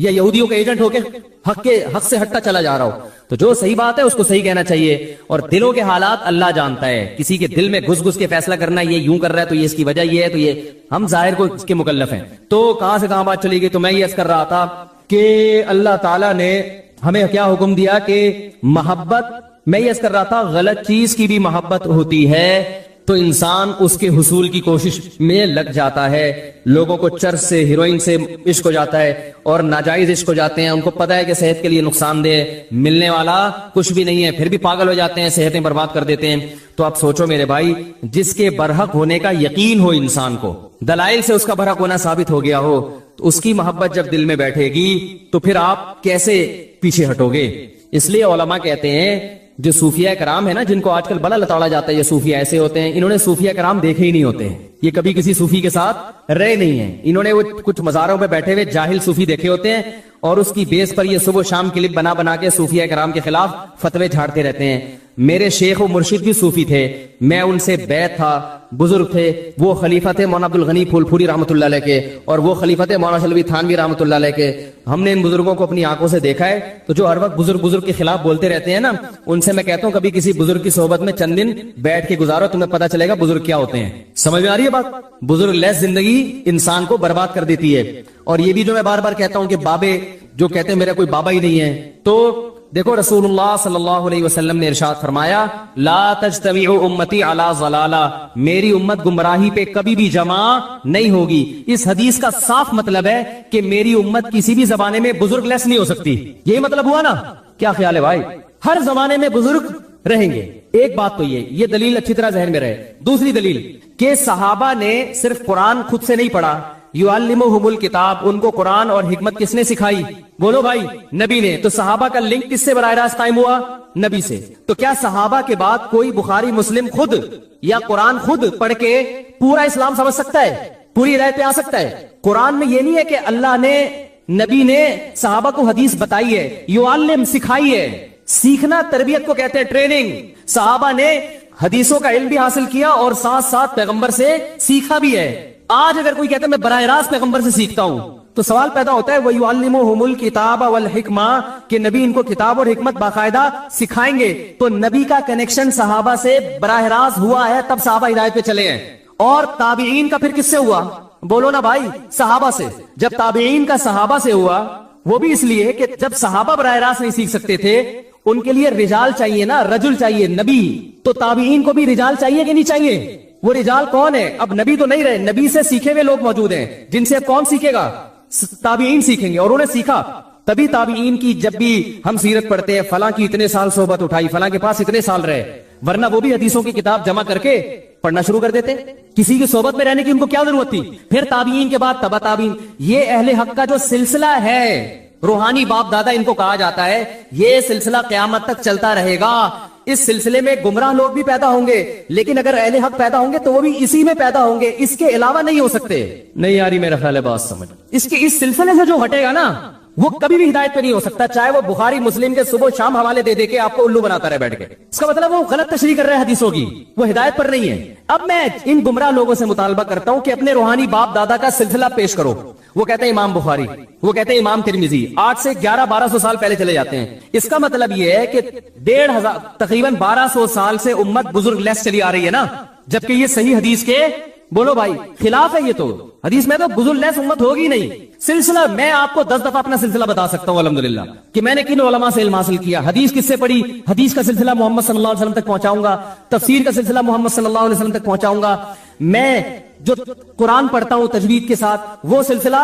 یا یہودیوں کا ایجنٹ ہو کے حق سے ہٹتا چلا جا رہا ہو. تو جو صحیح بات ہے اس کو صحیح کہنا چاہیے. اور دلوں کے حالات اللہ جانتا ہے. کسی کے دل میں گھس گھس کے فیصلہ کرنا یہ یوں کر رہا ہے تو یہ اس کی وجہ یہ ہے, تو یہ ہم ظاہر کو اس کے مکلف ہیں. تو کہاں سے کہاں بات چلی گئی. تو میں یہ عرض کر رہا تھا کہ اللہ تعالیٰ نے ہمیں کیا حکم دیا کہ محبت, میں یہ عرض کر رہا تھا غلط چیز کی بھی محبت ہوتی ہے تو انسان اس کے حصول کی کوشش میں لگ جاتا ہے. لوگوں کو چرس سے, ہیروئن سے عشق ہو جاتا ہے اور ناجائز عشق ہو جاتے ہیں. ان کو پتا ہے کہ صحت کے لیے نقصان دہ, ملنے والا کچھ بھی نہیں ہے, پھر بھی پاگل ہو جاتے ہیں, صحتیں برباد کر دیتے ہیں. تو آپ سوچو میرے بھائی, جس کے برحق ہونے کا یقین ہو انسان کو, دلائل سے اس کا برحق ہونا ثابت ہو گیا ہو, تو اس کی محبت جب دل میں بیٹھے گی تو پھر آپ کیسے پیچھے ہٹو گے. اس لیے علماء کہتے ہیں جو صوفیہ کرام ہے نا, جن کو آج کل بڑا لتاڑا جاتا ہے یہ صوفیہ ایسے ہوتے ہیں, انہوں نے صوفیہ کرام دیکھے ہی نہیں ہوتے ہیں. یہ کبھی کسی صوفی کے ساتھ رہے نہیں ہیں. انہوں نے وہ کچھ مزاروں پہ بیٹھے ہوئے جاہل صوفی دیکھے ہوتے ہیں اور اس کی بیس پر یہ صبح شام کلپ بنا بنا کے صوفیہ کرام کے خلاف فتوے جھاڑتے رہتے ہیں. میرے شیخ و مرشد بھی صوفی تھے, میں ان سے بیعت تھا, بزرگ تھے. وہ خلیفہ تھے مولانا عبد الغنی پھول پھوری رحمۃ اللہ علیہ کے, اور وہ خلیفہ تھے مولانا شلوی تھانوی رحمۃ اللہ علیہ کے. ہم نے ان بزرگوں کو اپنی آنکھوں سے دیکھا ہے. تو جو ہر وقت بزرگ کے خلاف بولتے رہتے ہیں نا, ان سے میں کہتا ہوں کبھی کسی بزرگ کی صحبت میں چند دن بیٹھ کے گزارو, تمہیں پتہ چلے گا بزرگ کیا ہوتے ہیں. سمجھ میں آ رہی ہے بات. بزرگ لیس زندگی انسان کو برباد کر دیتی ہے. اور یہ بھی جو میں بار بار کہتا ہوں کہ بابے جو کہتے ہیں میرا کوئی بابا ہی نہیں ہے, تو دیکھو رسول اللہ صلی اللہ علیہ وسلم نے ارشاد فرمایا لا تجتمع امتی علی ضلالہ, میری امت گمراہی پہ کبھی بھی جمع نہیں ہوگی. اس حدیث کا صاف مطلب ہے کہ میری امت کسی بھی زمانے میں بزرگ لیس نہیں ہو سکتی. یہی مطلب ہوا نا. کیا خیال ہے بھائی؟ ہر زمانے میں بزرگ رہیں گے. ایک بات تو یہ دلیل اچھی طرح ذہن میں رہے. دوسری دلیل کہ صحابہ نے صرف قرآن خود سے نہیں پڑھا, یعلمہم الکتاب, ان کو قرآن اور حکمت کس نے سکھائی؟ بولو بھائی, نبی نے. تو صحابہ کا لنک کس سے براہ راست قائم ہوا؟ نبی سے. تو کیا صحابہ کے بعد کوئی بخاری مسلم خود یا قرآن خود پڑھ کے پورا اسلام سمجھ سکتا ہے, پوری ہدایت پہ آ سکتا ہے؟ قرآن میں یہ نہیں ہے کہ اللہ نے, نبی نے صحابہ کو حدیث بتائی ہے, یعلم سکھائی ہے. سیکھنا تربیت کو کہتے ہیں, ٹریننگ. صحابہ نے حدیثوں کا علم بھی حاصل کیا اور ساتھ ساتھ پیغمبر سے سیکھا بھی ہے. آج اگر کوئی کہتا ہے میں براہ راست پیغمبر سے سیکھتا ہوں, تو سوال پیدا ہوتا ہے وَيُعَلِّمُهُمُ الْكِتَابَ وَالْحِكْمَةَ, کہ نبی ان کو کتاب اور حکمت باقاعدہ سکھائیں گے. تو نبی کا کنیکشن صحابہ سے براہ راست ہوا ہے, تب صحابہ ہدایت پہ چلے ہیں. اور تابعین کا پھر کس سے ہوا؟ بولو نا بھائی, صحابہ سے. جب تابعین کا صحابہ سے ہوا, وہ بھی اس لیے کہ جب صحابہ براہ راست نہیں سیکھ سکتے تھے, ان کے لیے رجال چاہیے نا, رجل چاہیے, نبی. تو تابعین کو بھی رجال چاہیے کہ نہیں چاہیے؟ وہ رجال کون ہے؟ اب نبی تو نہیں رہے, نبی سے سیکھے ہوئے لوگ موجود ہیں, جن سے اب کون سیکھے گا؟ تابعین سیکھیں گے. اور انہوں نے سیکھا. تبھی تابعین کی جب بھی ہم سیرت پڑھتے ہیں, فلاں کی اتنے سال صحبت اٹھائی, فلاں کے پاس اتنے سال رہے, ورنہ وہ بھی حدیثوں کی کتاب جمع کر کے پڑھنا شروع کر دیتے. کسی کی صحبت میں رہنے کی ان کو کیا ضرورت تھی؟ پھر تابعین کے بعد تبع تابعین. یہ اہل حق کا جو سلسلہ ہے, روحانی باپ دادا ان کو کہا جاتا ہے, یہ سلسلہ قیامت تک چلتا رہے گا. اس سلسلے میں گمراہ لوگ بھی پیدا ہوں گے, لیکن اگر اہل حق پیدا ہوں گے تو وہ بھی اسی میں پیدا ہوں گے, اس کے علاوہ نہیں ہو سکتے. نہیں یاری میرا خیال ہے بات سمجھ. اس سلسلے سے جو ہٹے گا نا, وہ کبھی بھی ہدایت پہ نہیں ہو سکتا, چاہے وہ بخاری مسلم کے صبح شام حوالے دے دے کے آپ کو الو بناتا رہے بیٹھ کے. اس کا مطلب وہ غلط تشریح کر رہے ہیں حدیثوں کی, وہ ہدایت پر نہیں ہے. اب میں ان گمراہ لوگوں سے مطالبہ کرتا ہوں کہ اپنے روحانی باپ دادا کا سلسلہ پیش کرو. وہ کہتے ہیں امام بخاری, وہ کہتے ہیں امام ترمذی, 8 سے 1100-1200 سال پہلے چلے جاتے ہیں. اس کا مطلب یہ ہے کہ 1500 تقریباً 1200 سال سے امت بزرگ لیس چلی آ رہی ہے نا, جبکہ یہ صحیح حدیث کے, بولو بھائی, خلاف ہے. یہ تو حدیث میں تو بزرگ لیس امت ہوگی نہیں. سلسلہ میں آپ کو 10 دفعہ اپنا سلسلہ بتا سکتا ہوں الحمدللہ, کہ میں نے کن علماء سے علم حاصل کیا, حدیث کس سے پڑھی, حدیث کا سلسلہ محمد صلی اللہ علیہ وسلم تک پہنچاؤں گا, تفسیر کا سلسلہ محمد صلی اللہ علیہ وسلم تک پہنچاؤں گا. میں جو قرآن پڑھتا ہوں تجوید کے ساتھ, وہ سلسلہ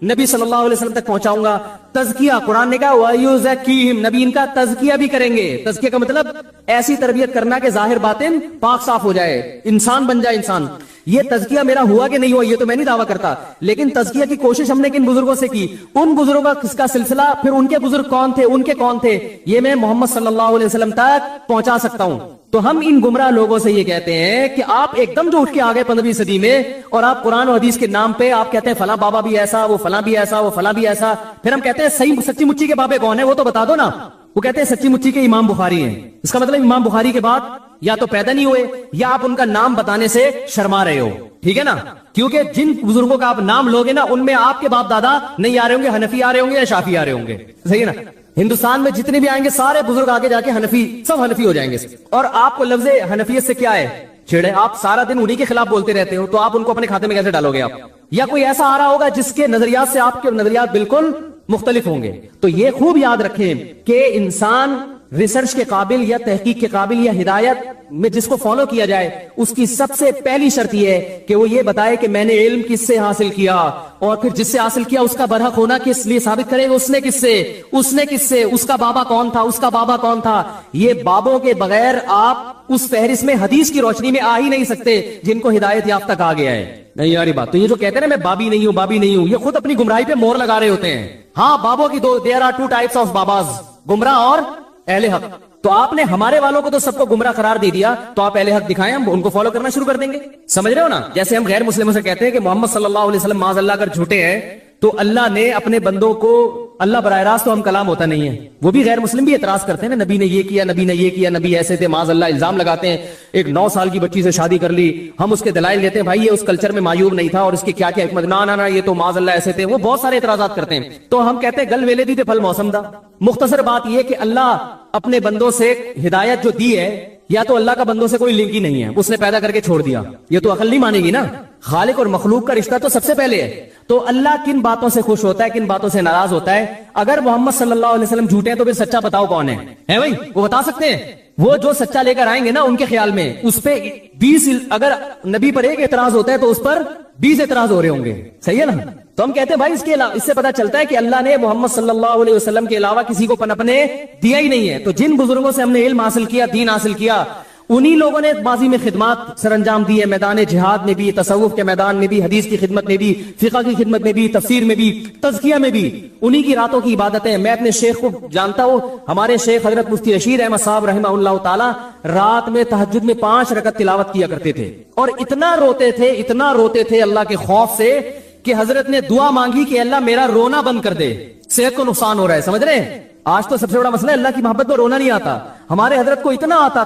نبی صلی اللہ علیہ وسلم تک پہنچاؤں گا. تزکیہ, قرآن نے کہا وَيُزَكِّيهِمْ, نبی ان کا تزکیہ بھی کریں گے. تزکیہ کا مطلب ایسی تربیت کرنا کہ ظاہر باطن پاک صاف ہو جائے, انسان بن جائے انسان. یہ تزکیہ میرا ہوا کہ نہیں ہوا یہ تو میں نہیں دعویٰ کرتا, لیکن تزکیہ کی کوشش ہم نے کن بزرگوں سے کی, ان بزرگوں کا سلسلہ, پھر ان کے بزرگ کون تھے, ان کے کون تھے, یہ میں محمد صلی اللہ علیہ وسلم تک پہنچا سکتا ہوں. تو ہم ان گمراہ لوگوں سے یہ کہتے ہیں کہ آپ ایک دم جو اٹھ کے آگے 15ویں صدی میں, اور آپ قرآن و حدیث کے نام پہ آپ کہتے ہیں فلاں بابا بھی ایسا, وہ فلاں بھی ایسا, وہ فلاں بھی ایسا. پھر ہم کہتے ہیں صحیح سچی مچی کے بابے کون ہیں, وہ تو بتا دو نا. وہ کہتے ہیں سچی مچی کے امام بخاری ہیں. اس کا مطلب امام بخاری کے بعد یا تو پیدا نہیں ہوئے یا آپ ان کا نام بتانے سے شرما رہے ہو. ٹھیک ہے نا, کیونکہ جن بزرگوں کا آپ نام لوگے نا ان میں آپ کے باپ دادا نہیں آ رہے ہوں گے, حنفی آ رہے ہوں گے یا شافی آ رہے ہوں گے. صحیح ہے نا. ہندوستان میں جتنے بھی آئیں گے سارے بزرگ آگے جا کے حنفی, سب حنفی ہو جائیں گے. اور آپ کو لفظ حنفیت سے کیا ہے چھیڑے, آپ سارا دن انہی کے خلاف بولتے رہتے ہو, تو آپ ان کو اپنے کھاتے میں کیسے ڈالو گے آپ؟ یا کوئی ایسا آ رہا ہوگا جس کے نظریات سے آپ کے نظریات بالکل مختلف ہوں گے. تو یہ خوب یاد رکھیں کہ انسان ریسرچ کے قابل یا تحقیق کے قابل یا ہدایت میں جس کو فالو کیا جائے اس کی سب سے پہلی شرط یہ ہے کہ وہ یہ بتائے کہ میں نے علم کس سے حاصل کیا, اور پھر جس سے حاصل کیا اس کا برحق ہونا کس لیے ثابت کرے گا, اس نے کس سے, اس کا بابا کون تھا, اس کا بابا کون تھا. یہ بابوں کے بغیر آپ اس فہرست میں حدیث کی روشنی میں آ ہی نہیں سکتے جن کو ہدایت یافتہ کہا گیا ہے. نہیں یاری بات. تو یہ جو کہتے ہیں نا میں بابی نہیں ہوں, یہ خود اپنی گمراہی پہ مور لگا رہے ہوتے ہیں. ہاں بابوں کی there are 2 types of باباز, گمراہ اور اہل حق. تو آپ نے ہمارے والوں کو تو سب کو گمراہ قرار دے دیا, تو آپ اہل حق دکھائیں, ہم ان کو فالو کرنا شروع کر دیں گے. سمجھ رہے ہو نا. جیسے ہم غیر مسلموں سے کہتے ہیں کہ محمد صلی اللہ علیہ وسلم معاذ اللہ اگر جھوٹے ہیں تو اللہ نے اپنے بندوں کو, اللہ براہ راست تو ہم کلام ہوتا نہیں ہے, وہ بھی غیر مسلم بھی اعتراض کرتے ہیں نا, نبی نے یہ کیا, نبی نے یہ کیا, نبی ایسے تھے, معاذ اللہ الزام لگاتے ہیں. ایک 9 سال کی بچی سے شادی کر لی, ہم اس کے دلائل لیتے ہیں بھائی یہ اس کلچر میں معیوب نہیں تھا اور اس کی کیا کیا حکمت, نہ یہ تو معاذ اللہ ایسے تھے. وہ بہت سارے اعتراضات کرتے ہیں. تو ہم کہتے ہیں گل ویلے دی تے پھل موسم دا. مختصر بات یہ کہ اللہ اپنے بندوں سے ہدایت جو دی ہے, یا تو اللہ کا بندوں سے کوئی لنک ہی نہیں ہے, اس نے پیدا کر کے چھوڑ دیا. یہ تو عقل نہیں مانے گی نا. خالق اور مخلوق کا رشتہ تو سب سے پہلے ہے. تو اللہ کن باتوں سے خوش ہوتا ہے, کن باتوں سے ناراض ہوتا ہے. اگر محمد صلی اللہ علیہ وسلم جھوٹے ہیں تو پھر سچا بتاؤ کون ہے بھائی, وہ بتا سکتے ہیں. وہ جو سچا لے کر آئیں گے نا ان کے خیال میں اس پہ 20, اگر نبی پر 1 اعتراض ہوتا ہے تو اس پر 20 اعتراض ہو رہے ہوں گے. صحیح ہے نا. تو ہم کہتے ہیں بھائی اس سے پتا چلتا ہے کہ اللہ نے محمد صلی اللہ علیہ وسلم کے علاوہ کسی کو پنپنے دیا ہی نہیں ہے. تو جن بزرگوں سے ہم نے علم حاصل کیا, دین حاصل کیا, انہی لوگوں نے ماضی میں خدمات سر انجام دی ہے, میدان جہاد میں بھی, تصوف کے میدان میں بھی, حدیث کی خدمت میں بھی, فقہ کی خدمت میں بھی, تفسیر میں بھی, تزکیہ میں بھی. انہی کی راتوں کی عبادتیں. میں اپنے شیخ کو جانتا ہوں, ہمارے شیخ حضرت مفتی رشید احمد صاحب رحمہ اللہ تعالی رات میں تہجد میں 5 رکعت تلاوت کیا کرتے تھے, اور اتنا روتے تھے اللہ کے خوف سے کہ حضرت نے دعا مانگی کہ اللہ میرا رونا بند کر دے, صحت کو نقصان ہو رہا ہے. سمجھ رہے ہیں. آج تو سب سے بڑا مسئلہ ہے اللہ کی محبت میں رونا نہیں آتا. ہمارے حضرت کو اتنا آتا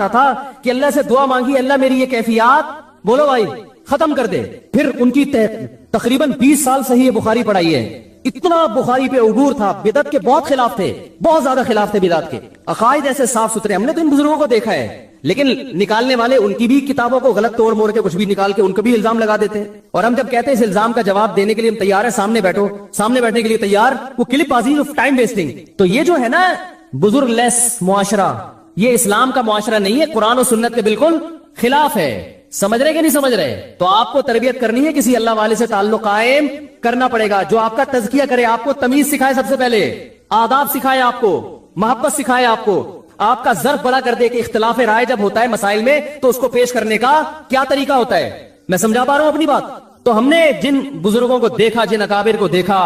تھا کہ اللہ سے دعا مانگی, اللہ میری یہ کیفیات بولو بھائی ختم کر دے. پھر ان کی تقریباً 20 سال صحیح بخاری پڑھائی ہے. اتنا بخاری پہ عبور تھا. بدعت کے بہت خلاف تھے, بہت زیادہ خلاف تھے بدعت کے. عقائد ایسے صاف ستھرے. ہم نے تو ان بزرگوں کو دیکھا ہے, لیکن نکالنے والے ان کی بھی کتابوں کو غلط توڑ موڑ کے کچھ بھی نکال کے ان کو بھی الزام لگا دیتے ہیں. اور ہم جب کہتے ہیں اس الزام کا جواب دینے کے لیے ہم تیار ہیں, سامنے بیٹھو, سامنے بیٹھنے کے لیے تیار, وہ کلپ بازی آف ٹائم ویسٹنگ. تو یہ جو ہے نا بزرگ لیس معاشرہ, یہ اسلام کا معاشرہ نہیں ہے, قرآن و سنت کے بالکل خلاف ہے. سمجھ رہے کہ نہیں سمجھ رہے؟ تو آپ کو تربیت کرنی ہے, کسی اللہ والے سے تعلق قائم کرنا پڑے گا, جو آپ کا تزکیہ کرے, آپ کو تمیز سکھائے, سب سے پہلے آداب سکھائے, آپ کو محبت سکھائے, آپ کو آپ کا ظرف بڑا کر دے کہ اختلاف رائے جب ہوتا ہے مسائل میں تو اس کو پیش کرنے کا کیا طریقہ ہوتا ہے. میں سمجھا پا رہا ہوں اپنی بات؟ تو ہم نے جن بزرگوں کو دیکھا, جن اکابر کو دیکھا,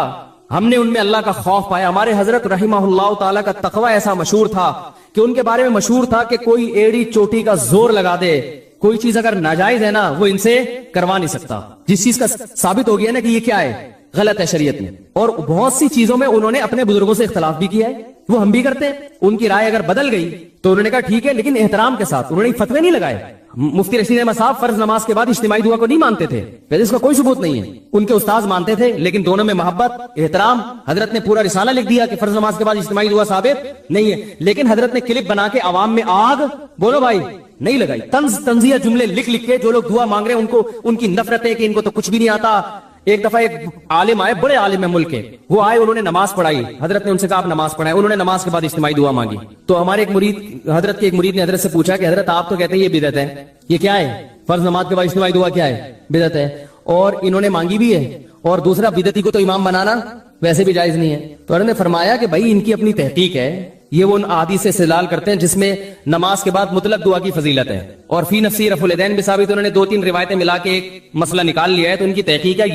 ہم نے ان میں اللہ کا خوف پایا. ہمارے حضرت رحمہ اللہ تعالیٰ کا تقوی ایسا مشہور تھا کہ ان کے بارے میں مشہور تھا کہ کوئی ایڑی چوٹی کا زور لگا دے, کوئی چیز اگر ناجائز ہے نا وہ ان سے کروا نہیں سکتا. جس چیز کا ثابت ہو گیا نا کہ یہ کیا ہے, غلط ہے شریعت میں. اور بہت سی چیزوں میں انہوں نے اپنے بزرگوں سے اختلاف بھی کیا ہے, وہ ہم بھی کرتے ہیں. ان کی رائے اگر بدل گئی تو انہوں نے کہا ٹھیک ہے, لیکن احترام کے ساتھ. انہوں نے فتوے نہیں لگائے. مفتی رشید احمد صاحب فرض نماز کے بعد اجتماعی دعا کو نہیں مانتے تھے, اس کا کوئی ثبوت نہیں ہے. ان کے استاذ مانتے تھے, لیکن دونوں میں محبت, احترام. حضرت نے پورا رسالہ لکھ دیا کہ فرض نماز کے بعد اجتماعی دعا ثابت نہیں ہے, لیکن حضرت نے کلپ بنا کے عوام میں آگ بولو بھائی نہیں لگائی. تنزیہ جملے لکھ کے جو لوگ دعا مانگ رہے ہیں ان کو ان کی نفرت ہے کہ ان کو تو کچھ بھی نہیں آتا. ایک دفعہ ایک عالم آئے, بڑے عالم ہے ملک کے, وہ آئے, انہوں نے نماز پڑھائی. حضرت نے ان سے کہا آپ نماز پڑھائیں. انہوں نے نماز کے بعد اجتماعی دعا مانگی. تو ہمارے ایک مرید, حضرت کے ایک مرید نے حضرت سے پوچھا کہ حضرت آپ تو کہتے ہیں یہ بدعت ہے, یہ کیا ہے, فرض نماز کے بعد اجتماعی دعا کیا ہے, بدعت ہے, اور انہوں نے مانگی بھی ہے, اور دوسرا بدعتی کو تو امام بنانا ویسے بھی جائز نہیں ہے. تو انہوں نے فرمایا کہ بھائی ان کی اپنی تحقیق ہے, یہ وہ ان احادیث سے استدلال کرتے ہیں جس میں نماز کے بعد مطلق دعا کی فضیلت ہے, اور فی نفسی رفع الیدین بھی ثابت. انہوں نے 2-3 روایتیں ملا کے ایک مسئلہ نکال لیا ہے. تو ان کی تحقیق ہے,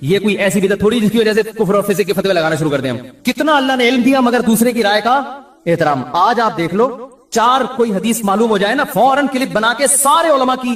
یہ کوئی ایسی بدعت تھوڑی جس کی وجہ سے کفر اور فسق کے فتوے لگانا شروع کر دیں ہم. کتنا اللہ نے علم دیا مگر دوسرے کی رائے کا احترام. آج آپ دیکھ لو, 4 کوئی حدیث معلوم ہو جائے نا, فوراً کلپ بنا کے سارے علماء کی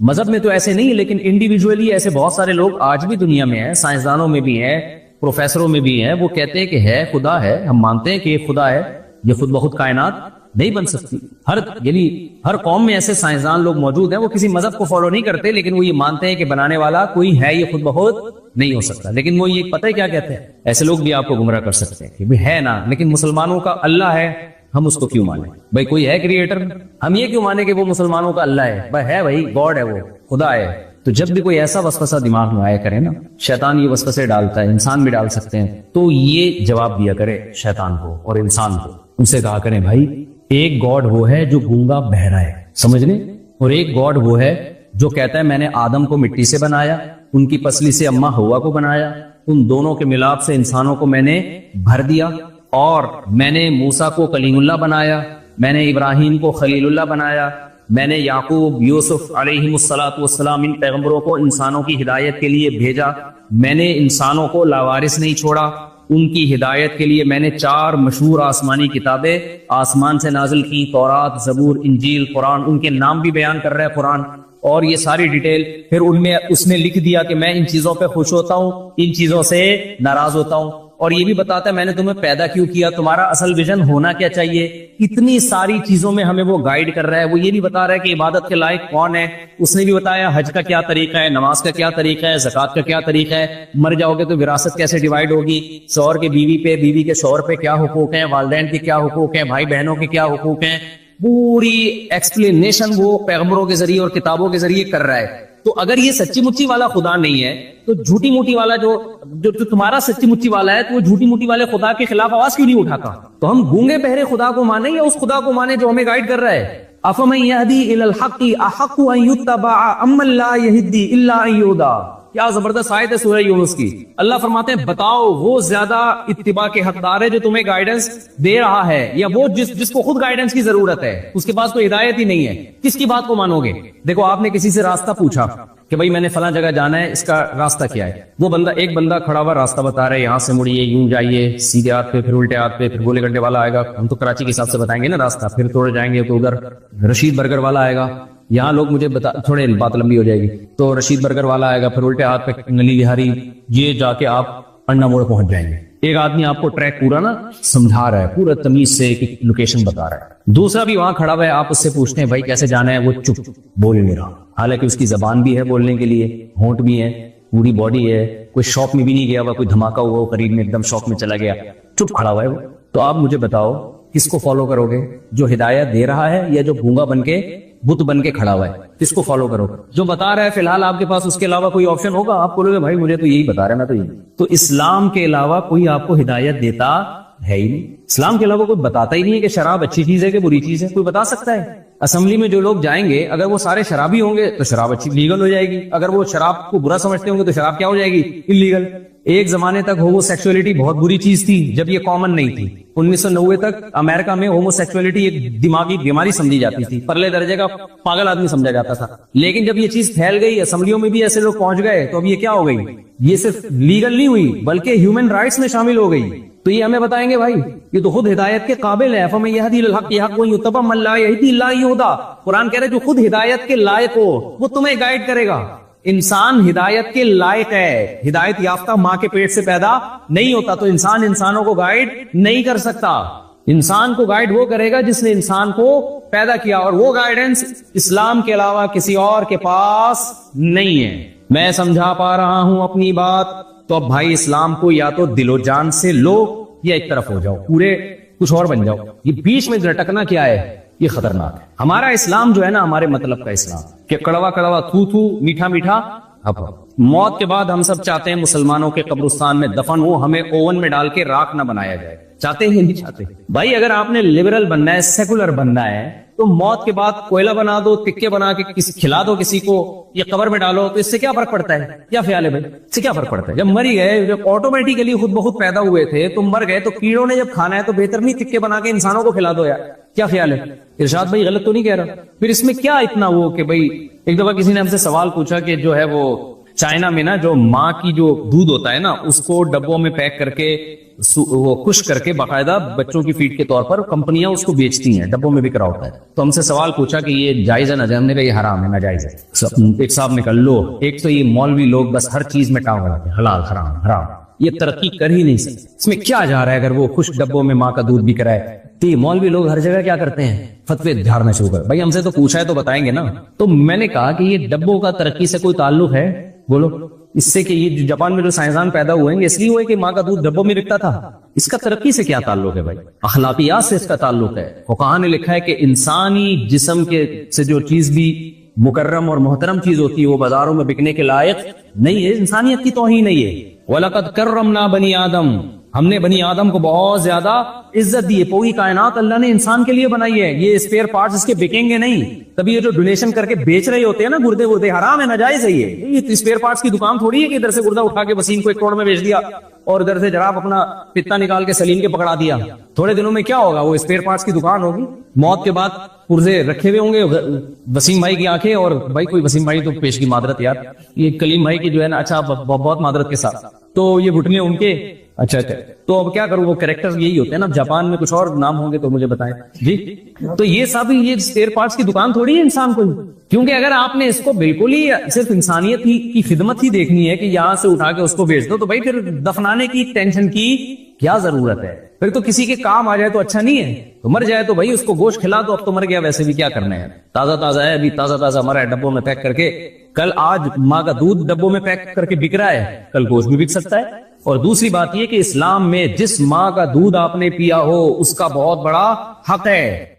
مذہب میں تو ایسے نہیں، لیکن انڈیویجولی ایسے بہت سارے لوگ آج بھی دنیا میں ہیں، سائنسدانوں میں بھی ہیں، پروفیسروں میں بھی ہیں، وہ کہتے ہیں کہ ہے خدا ہے، ہم مانتے ہیں کہ یہ خدا ہے، یہ خود بخود کائنات نہیں بن سکتی. ہر قوم میں ایسے سائنسدان لوگ موجود ہیں، وہ کسی مذہب کو فالو نہیں کرتے، لیکن وہ یہ مانتے ہیں کہ بنانے والا کوئی ہے، یہ خود بخود نہیں ہو سکتا. لیکن وہ یہ پتہ ہے کیا کہتے ہیں، ایسے لوگ بھی آپ کو گمراہ کر سکتے ہیں کہ ہے نا، لیکن مسلمانوں کا اللہ ہے، ہم اس کو کیوں مانیں؟ بھائی کوئی ہے کریٹر، ہم یہ کیوں مانیں کہ وہ مسلمانوں کا اللہ ہے؟ بھائی گاڈ ہے، وہ خدا ہے. تو جب بھی کوئی ایسا وسوسہ دماغ میں آیا کرے نا، شیطان یہ وسوسے ڈالتا ہے، انسان بھی ڈال سکتے ہیں، تو یہ جواب دیا کرے شیطان کو اور انسان کو. ان سے کہا کریں بھائی ایک گاڈ وہ ہے جو گونگا بہرا ہے، سمجھ لیں، اور ایک گاڈ وہ ہے جو کہتا ہے میں نے آدم کو مٹی سے بنایا، ان کی پسلی سے اماں ہوا کو بنایا، ان دونوں کے ملاپ سے انسانوں کو میں نے بھر دیا، اور میں نے موسیٰ کو کلیم اللہ بنایا، میں نے ابراہیم کو خلیل اللہ بنایا، میں نے یعقوب، یوسف علیہ الصلوۃ والسلام، ان پیغمبروں کو انسانوں کی ہدایت کے لیے بھیجا، میں نے انسانوں کو لاوارث نہیں چھوڑا، ان کی ہدایت کے لیے میں نے 4 مشہور آسمانی کتابیں آسمان سے نازل کی، تورات، زبور، انجیل، قرآن، ان کے نام بھی بیان کر رہا ہے قرآن، اور یہ ساری ڈیٹیل. پھر ان میں اس نے لکھ دیا کہ میں ان چیزوں پہ خوش ہوتا ہوں، ان چیزوں سے ناراض ہوتا ہوں، اور یہ بھی بتاتا ہے میں نے تمہیں پیدا کیوں کیا، تمہارا اصل ویژن ہونا کیا چاہیے. اتنی ساری چیزوں میں ہمیں وہ گائیڈ کر رہا ہے. وہ یہ بھی بتا رہا ہے کہ عبادت کے لائق کون ہے، اس نے بھی بتایا حج کا کیا طریقہ ہے، نماز کا کیا طریقہ ہے، زکوٰۃ کا کیا طریقہ ہے، مر جاؤ گے تو وراثت کیسے ڈیوائیڈ ہوگی، شوہر کے بیوی پہ، بیوی کے شوہر پہ کیا حقوق ہیں، والدین کے کیا حقوق ہیں، بھائی بہنوں کے کیا حقوق ہیں. پوری ایکسپلینیشن وہ پیغمبروں کے ذریعے اور کتابوں کے ذریعے کر رہا ہے. تو اگر یہ سچی مچی والا خدا نہیں ہے تو جھوٹی موٹی والا جو تمہارا سچی مچی والا ہے، تو وہ جھوٹی موٹی والے خدا کے خلاف آواز کیوں نہیں اٹھاتا؟ تو ہم گونگے بہرے خدا کو مانیں یا اس خدا کو مانیں جو ہمیں گائیڈ کر رہا ہے؟ افمن یہدی الی الحق احق ان یتبع امن لا یہدی الا ان یہدی. کیا زبردست آیت ہے سورہ یونس کی. اللہ فرماتے ہیں بتاؤ وہ زیادہ اتباع کے حقدار ہے جو تمہیں گائیڈنس دے رہا ہے، یا وہ جس کو خود گائیڈنس کی ضرورت ہے، اس کے پاس کوئی ہدایت ہی نہیں ہے؟ کس کی بات کو مانو گے؟ دیکھو آپ نے کسی سے راستہ پوچھا کہ بھائی میں نے فلاں جگہ جانا ہے، اس کا راستہ کیا ہے؟ وہ ایک بندہ کھڑا ہوا راستہ بتا رہا ہے، یہاں سے مڑیے، یوں جائیے، سیدھے ہاتھ پہ، پھر الٹے ہاتھ پہ، پھر گولے گڈھے والا آئے گا، ہم تو کراچی کے حساب سے بتائیں گے نا راستہ، پھر تھوڑے جائیں گے تو ادھر رشید برگر والا آئے گا، یہاں لوگ مجھے تھوڑے بات لمبی ہو جائے گی، تو رشید برگر والا آئے گا، پھر الٹے ہاتھ پہ نلی بہاری، یہ جا کے آپ انڈا موڑ پہنچ جائیں گے. ایک آدمی آپ کو ٹریک پورا نا سمجھا رہا ہے، پورا تمیز سے لوکیشن بتا رہا ہے. دوسرا بھی وہاں کھڑا ہوا ہے، آپ اس سے پوچھتے ہیں بھائی کیسے جانا ہے، وہ چپ بول نہیں رہا، حالانکہ اس کی زبان بھی ہے بولنے کے لیے، ہونٹ بھی ہے، پوری باڈی ہے، کوئی شاپ میں بھی نہیں گیا ہوا، کوئی دھماکہ ہوا ہو قریب میں، ایک دم شاپ میں چلا گیا، چپ کھڑا ہوا ہے وہ. تو آپ مجھے بتاؤ کس کو فالو کرو گے، جو ہدایت دے رہا ہے یا جو گونگا بن کے بت بن کے کھڑا ہوا ہے؟ کس کو فالو کرو؟ جو بتا رہا ہے فی الحال آپ کے پاس اس کے علاوہ کوئی آپشن ہوگا؟ آپ بولو گے بھائی مجھے تو یہی بتا رہا ہے، میں تو یہی. تو اسلام کے علاوہ کوئی آپ کو ہدایت دیتا ہے ہی نہیں. اسلام کے علاوہ کوئی بتاتا ہی نہیں ہے کہ شراب اچھی چیز ہے کہ بری چیز ہے. کوئی بتا سکتا ہے؟ اسمبلی میں جو لوگ جائیں گے اگر وہ سارے شرابی ہوں گے تو شراب اچھی لیگل ہو جائے گی، اگر وہ شراب کو برا سمجھتے ہوں گے تو شراب کیا ہو جائے گی؟ انلیگل. ایک زمانے تک ہومو سیکسولیٹی بہت بری چیز تھی جب یہ کامن نہیں تھی. 1990 تک امریکہ میں ہومو سیکسولیٹی ایک دماغی بیماری سمجھی جاتی تھی، پرلے درجے کا پاگل آدمی سمجھا جاتا تھا. لیکن جب یہ چیز پھیل گئی، اسمبلیوں میں بھی ایسے لوگ پہنچ گئے، تو اب یہ کیا ہو گئی؟ یہ صرف لیگل نہیں ہوئی بلکہ ہیومن رائٹس میں شامل ہو گئی. تو یہ ہمیں بتائیں گے بھائی یہ تو خود ہدایت کے قابل ہے. فمن یہدی الی الحق احق ان یتبع من لا یہدی الا ان یہدی. قرآن کہہ رہے جو خود ہدایت کے لائق ہو وہ تمہیں گائیڈ کرے گا. انسان ہدایت کے لائق ہے، ہدایت یافتہ ماں کے پیٹ سے پیدا نہیں ہوتا، تو انسان انسانوں کو گائیڈ نہیں کر سکتا. انسان کو گائیڈ وہ کرے گا جس نے انسان کو پیدا کیا، اور وہ گائیڈنس اسلام کے علاوہ کسی اور کے پاس نہیں ہے. میں سمجھا پا رہا ہوں اپنی بات؟ تو اب بھائی اسلام کو یا تو دل و جان سے لو یا ایک طرف ہو جاؤ، پورے کچھ اور بن جاؤ. یہ بیچ میں لٹکنا کیا ہے؟ یہ خطرناک ہے. ہمارا اسلام جو ہے نا ہمارے مطلب کا اسلام کہ کڑوا کڑوا تھو تھو میٹھا میٹھا اب موت کے بعد ہم سب چاہتے ہیں مسلمانوں کے قبرستان میں دفن ہو، ہمیں اوون میں ڈال کے راکھ نہ بنایا جائے. چاہتے ہیں نہیں چاہتے؟ بھائی اگر آپ نے لبرل بننا ہے، سیکولر بننا ہے، تو موت کے بعد کوئلہ بنا دو، تکے بنا کے کھلا دو کسی کو، یا قبر میں ڈالو، تو اس سے کیا فرق پڑتا ہے؟ کیا خیال ہے بھائی؟ اس سے کیا فرق پڑتا ہے؟ جب مر گئے، جب آٹومیٹیکلی خود بخود پیدا ہوئے تھے تم مر گئے، تو کیڑوں نے جب کھانا ہے تو بہتر نہیں تکے بنا کے انسانوں کو کھلا دو. یار کیا خیال ہے؟ ارشاد بھائی غلط تو نہیں کہہ رہا؟ پھر اس میں کیا اتنا وہ کہ بھائی ایک دفعہ کسی نے ہم سے سوال پوچھا کہ جو ہے وہ چائنا میں نا جو ماں کی جو دودھ ہوتا ہے نا اس کو ڈبوں میں پیک کر کے وہ خشک کر کے باقاعدہ بچوں کی فیڈ کے طور پر کمپنیاں اس کو بیچتی ہیں, ڈبوں میں بک رہا ہوتا ہے. تو ہم سے سوال پوچھا کہ یہ جائز ہے ناجائز؟ ہم نے کہا یہ حرام ہے, ناجائز ہے. ایک صاحب نے کہا لو, ایک تو یہ مولوی لوگ بس ہر چیز میں ٹانگ اڑاتے ہیں, حلال حرام حرام, یہ ترقی کر ہی نہیں سکتے, اس میں کیا جا رہا ہے اگر وہ خشک ڈبوں میں ماں کا دودھ بک رہا ہے. تو یہ مولوی لوگ ہر جگہ کیا کرتے ہیں, فتوے جھاڑنا شروع کر. بھائی ہم سے تو پوچھا ہے تو بتائیں گے نا. تو میں نے کہا کہ یہ ڈبوں کا ترقی سے کوئی تعلق ہے؟ بولو. اس سے کہ یہ جو جاپان میں جو سائنسدان پیدا ہوئے ہیں اس لیے ہوئے کہ ماں کا دودھ ڈبوں میں بکتا تھا, اس کا ترقی سے کیا تعلق ہے؟ بھائی اخلاقیات سے اس کا تعلق ہے. فقہاء نے لکھا ہے کہ انسانی جسم کے سے جو چیز بھی مکرم اور محترم چیز ہوتی ہے وہ بازاروں میں بکنے کے لائق نہیں ہے, انسانیت کی توہین نہیں ہے. وَلَقَدْ كَرَّمْنَا بَنِي آدم, ہم نے بنی آدم کو بہت زیادہ عزت دی ہے. پوری کائنات اللہ نے انسان کے لیے بنائی ہے. یہ اسپیئر پارٹس اس کے بکیں گے نہیں. تبھی یہ جو ڈونیشن کر کے بیچ رہے ہوتے ہیں نا گردے وردے, حرام ہے, ناجائز ہے. یہ اسپیئر پارٹس کی دکان تھوڑی ہے کہ ادھر سے گردہ اٹھا کے وسیم کو 1 کروڑ میں بیچ دیا اور ادھر سے جناب اپنا پتا نکال کے سلیم کے پکڑا دیا. تھوڑے دنوں میں کیا ہوگا, وہ اسپیئر پارٹس کی دکان ہوگی. موت کے بعد پرزے رکھے ہوئے ہوں گے وسیم بھائی کی آنکھیں, اور بھائی کوئی وسیم بھائی تو پیش کی معذرت یار, یہ کلیم بھائی کی جو ہے نا, اچھا بہت معذرت کے ساتھ, تو یہ گھٹنے ان کے. اچھا تو اب کیا کروں, وہ کریکٹر یہی ہوتے ہیں نا. جاپان میں کچھ اور نام ہوں گے تو مجھے بتائیں جی. تو یہ سب یہ اسپیئر پارٹس کی دکان تھوڑی ہے انسان کو, کیونکہ اگر آپ نے اس کو بالکل ہی صرف انسانیت کی خدمت ہی دیکھنی ہے کہ یہاں سے اٹھا کے اس کو بیچ دو, تو بھائی پھر دفنانے کی ٹینشن کی کیا ضرورت ہے؟ پھر تو کسی کے کام آ جائے تو اچھا نہیں ہے, تو مر جائے تو بھائی اس کو گوشت کھلا دو. اب تو مر گیا, ویسے بھی کیا کرنا ہے, تازہ تازہ ہے, ابھی تازہ تازہ مرا ہے ڈبوں میں پیک کر کے. کل آج ماں کا دودھ ڈبوں میں پیک کر کے بک رہا ہے, کل گوشت بھی بک سکتا ہے. اور دوسری بات یہ کہ اسلام میں جس ماں کا دودھ آپ نے پیا ہو اس کا بہت بڑا حق ہے.